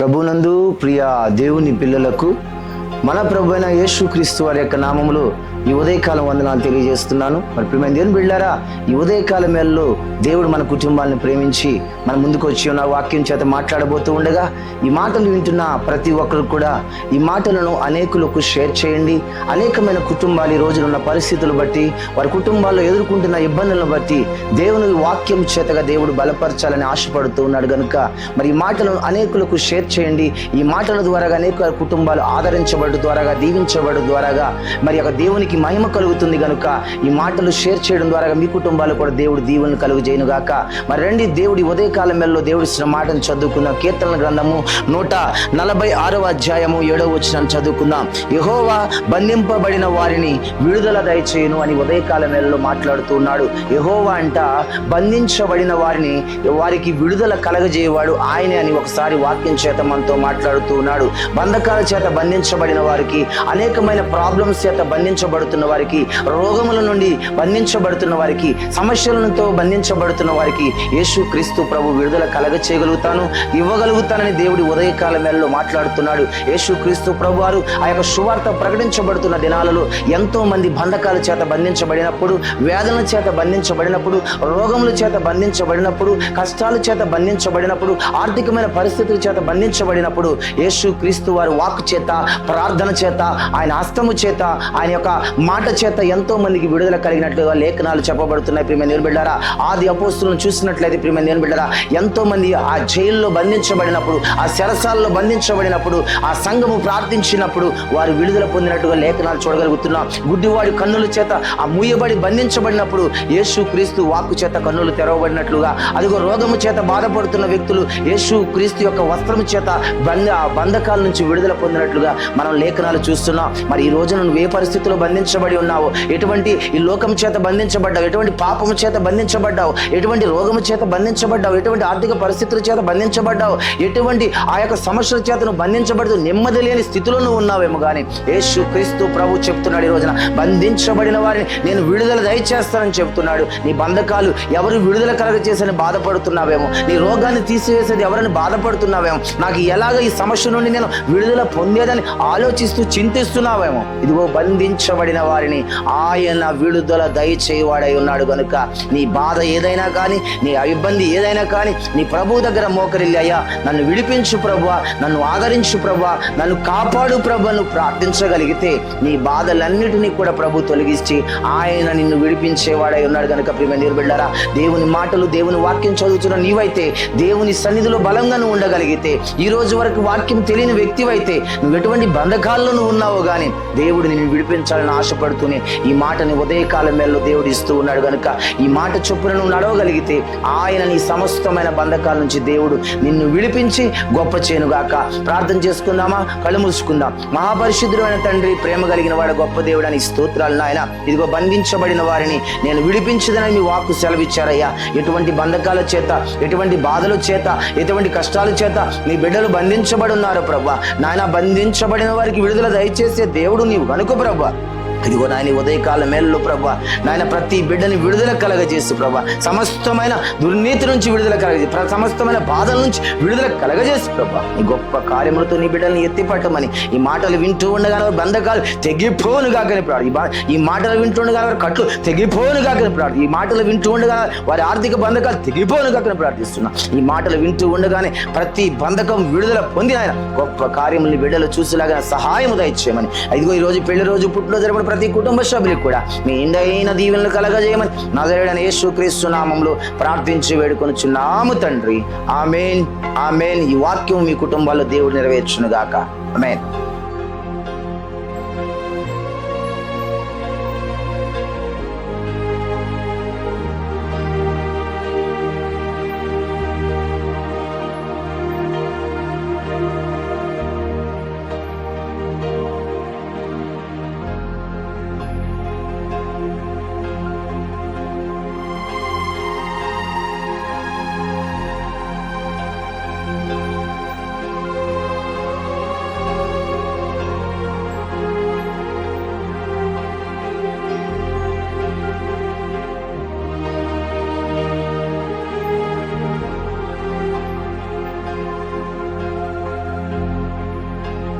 ప్రభునందు ప్రియ దేవుని పిల్లలకు మన ప్రభు అయిన యేసుక్రీస్తు వారి యొక్క నామములో ఈ ఉదయకాలం వందనాలు తెలియజేస్తున్నాను. మరి ప్రియమైన దేవుని బిడ్డలారా, ఈ ఉదయకాలం వేళలో దేవుడు మన కుటుంబాలను ప్రేమించి మన ముందుకు వచ్చి ఉన్న వాక్యం చేత మాట్లాడబోతూ ఉండగా, ఈ మాటలు వింటున్న ప్రతి ఒక్కరు కూడా ఈ మాటలను అనేకులకు షేర్ చేయండి. అనేకమైన కుటుంబాలు ఈ రోజునున్న పరిస్థితులు బట్టి, వారి కుటుంబాల్లో ఎదుర్కొంటున్న ఇబ్బందులను బట్టి దేవుని వాక్యం చేతగా దేవుడు బలపరచాలని ఆశపడుతూ ఉన్నాడు కనుక మరి ఈ మాటలను అనేకులకు షేర్ చేయండి. ఈ మాటల ద్వారా అనేక కుటుంబాలు ఆదరించబడు ద్వారాగా, దీవించబడు ద్వారాగా మరి యొక్క దేవునికి మహిమ కలుగుతుంది కనుక ఈ మాటలు షేర్ చేయడం ద్వారా మీ కుటుంబాలు కూడా దేవుడు దీవెనలు కలుగు చేయను గాక. మరి రండి, దేవుడి ఉదయకాలం మేల్లో దేవుడి ఇచ్చిన మాటను చదువుకుందాం. కీర్తనల గ్రంథము 146వ అధ్యాయము 7వ వచనం చదువుకుందాం. యెహోవా బంధింపబడిన వారిని విడుదల దయచేయును అని ఉదయకాలం మేల్లో మాట్లాడుతూ ఉన్నాడు. యెహోవా అంట బంధించబడిన వారికి విడుదల కలగజేయవాడు ఆయనే అని ఒకసారి వాక్యం చేత మనతో మాట్లాడుతూ ఉన్నాడు. బంధకాల చేత బంధించబడిన వారికి, అనేకమైన ప్రాబ్లమ్స్ చేత బంధించబడుతున్న వారికి, రోగముల నుండి బంధించబడుతున్న వారికి, సమస్యలతో బంధించబడుతున్న వారికి యేసుక్రీస్తు ప్రభు విడుదల కలగచేయగలుగుతాను, ఇవ్వగలుగుతానని దేవుడి ఉదయకాలం వేళలో మాట్లాడుతున్నాడు. యేసుక్రీస్తు ప్రభు వారు ఆ యొక్క సువార్త ప్రకటించబడుతున్న దినాలలో ఎంతో మంది బంధకాల చేత బంధించబడినప్పుడు, వేదనల చేత బంధించబడినప్పుడు, రోగముల చేత బంధించబడినప్పుడు, కష్టాల చేత బంధించబడినప్పుడు, ఆర్థికమైన పరిస్థితుల చేత బంధించబడినప్పుడు యేసుక్రీస్తు వారి వాక్కు చేత, ప్రార్థన చేత, ఆయన హస్తము చేత, ఆయన యొక్క మాట చేత ఎంతో మందికి విడుదల కలిగినట్లుగా లేఖనాలు చెప్పబడుతున్నాయి. ప్రియమైన దేవుని బిడ్డలారా, ఆది అపోస్తులను చూసినట్లయితే ప్రియమైన దేవుని బిడ్డలారా, ఎంతో మంది ఆ జైల్లో బంధించబడినప్పుడు, ఆ చెరసాలలో బంధించబడినప్పుడు, ఆ సంఘము ప్రార్థించినప్పుడు వారు విడుదల పొందినట్టుగా లేఖనాలు చూడగలుగుతున్నాం. గుడ్డివాడి కన్నుల చేత ఆ మూయబడి బంధించబడినప్పుడు యేసుక్రీస్తు వాక్కు చేత కన్నులు తెరవబడినట్లుగా, అదిగో రోగము చేత బాధపడుతున్న వ్యక్తులు యేసుక్రీస్తు యొక్క వస్త్రము చేత బంధకాల నుంచి విడుదల పొందినట్లుగా మనం లేఖనాలు చూస్తున్నాం. మరి ఈ రోజున నువ్వు ఏ పరిస్థితిలో బంధించబడి ఉన్నావో, ఎటువంటి ఈ లోకం చేత బంధించబడ్డావు, ఎటువంటి పాపము చేత బంధించబడ్డావు, ఎటువంటి రోగము చేత బంధించబడ్డావు, ఎటువంటి ఆర్థిక పరిస్థితుల చేత బంధించబడ్డావు, ఎటువంటి ఆ యొక్క సమస్యల చేత నువ్వు బంధించబడుతూ నెమ్మది లేని స్థితిలో నువ్వు ఉన్నావేమో కానీ యేసుక్రీస్తు ప్రభు చెప్తున్నాడు, ఈ రోజున బంధించబడిన వారిని నేను విడుదల దయచేస్తానని చెప్తున్నాడు. నీ బంధకాలు ఎవరు విడుదల కలగచేసని బాధపడుతున్నావేమో, నీ రోగాన్ని తీసివేసేది ఎవరని బాధపడుతున్నావేమో, నాకు ఎలాగ ఈ సమస్య నుండి నేను విడుదల పొందేదని ఆలోచిస్తూ చింతిస్తున్నావేమో, ఇదిగో బంధించబడిన వారిని ఆయన విడుదల దయచేయవాడై ఉన్నాడు కనుక నీ బాధ ఏదైనా కానీ, నీ ఇబ్బంది ఏదైనా కానీ నీ ప్రభు దగ్గర మోకరిల్లి, అయ్యా నన్ను విడిపించు ప్రభువా, నన్ను ఆదరించు ప్రభువా, నన్ను కాపాడు ప్రభువా నువ్వు ప్రార్థించగలిగితే నీ బాధలన్నిటినీ కూడా ప్రభు తొలగించి ఆయన నిన్ను విడిపించేవాడై ఉన్నాడు కనుక ప్రియమైన దేవుని బిడ్డలారా, దేవుని మాటలు, దేవుని వాక్యం చదువుతున్న నీవైతే, దేవుని సన్నిధిలో బలంగా నువ్వు ఉండగలిగితే, ఈ రోజు వరకు వాక్యం తెలియని వ్యక్తివైతే, నువ్వు ఎటువంటి బంధకాల్లో నువ్వు ఉన్నావో కానీ దేవుడు నిన్ను విడిపించాలని ఆశపడుతూనే ఈ మాటని ఉదయకాలం మేల్లో దేవుడు ఇస్తూ ఉన్నాడు కనుక ఈ మాట చొప్పున నువ్వు నడవగలిగితే ఆయన నీ సమస్తమైన బంధకాల నుంచి దేవుడు నిన్ను విడిపించి గొప్ప చేయనుగాక. ప్రార్థన చేసుకుందామా? కళ్ళు మూసుకుందాం. మహాపరిశుద్ధుడైన తండ్రి, ప్రేమ కలిగిన వాడు, గొప్ప దేవుడు అని స్తోత్రాలు నాయన. ఇదిగో బంధించబడిన వారిని నేను విడిపించదని మీ వాక్కు సెలవిచ్చారయ్యా. ఎటువంటి బంధకాల చేత, ఎటువంటి బాధల చేత, ఎటువంటి కష్టాల చేత నీ బిడ్డలు బంధించబడి ఉన్నారు ప్రభా. నాయన బంధించబడిన వారికి విడుదల దయచేసే దేవుడు నీవు కనుక ప్రభా. ఇదిగో నాయన ఉదయకాలం మేల్లో ప్రభా, నాయన ప్రతి బిడ్డని విడుదల కలగజేసు ప్రభా, సమస్తమైన దుర్నీతి నుంచి విడుదల కలగజేసి, సమస్తమైన బాధల నుంచి విడుదల కలగజేసు ప్రభా. ఈ గొప్ప కార్యములతో నీ బిడ్డల్ని ఎత్తిపట్టమని, ఈ మాటలు వింటూ ఉండగానే బంధకాలు తెగిపోను కాకని ప్రార్థి, ఈ మాటలు వింటూ ఉండగానే వారి కట్లు తెగిపోను కాకని ప్రార్థి, ఈ మాటలు వింటూ ఉండగా వారి ఆర్థిక బంధకాలు తెగిపోను కాకని ప్రార్థిస్తున్నా. ఈ మాటలు వింటూ ఉండగానే ప్రతి బంధకం విడుదల పొంది ఆయన గొప్ప కార్యముల్ని బిడ్డలు చూసేలాగా సహాయము దయచేయమని. ఇదిగో ఈ రోజు పెళ్లి రోజు, పుట్టినరోజు జరపడం ప్రతి కుటుంబ సభ్యులకు కూడా మీ ఇండైన దీవెనలు కలగజేయమని నజరేయుడైన యేసుక్రీస్తు నామములో ప్రార్థించి వేడుకొనుచున్నాము తండ్రి. ఆమేన్, ఆమేన్. ఈ వాక్యం మీ కుటుంబాల్లో దేవుడు నెరవేర్చును గాక. ఆమేన్.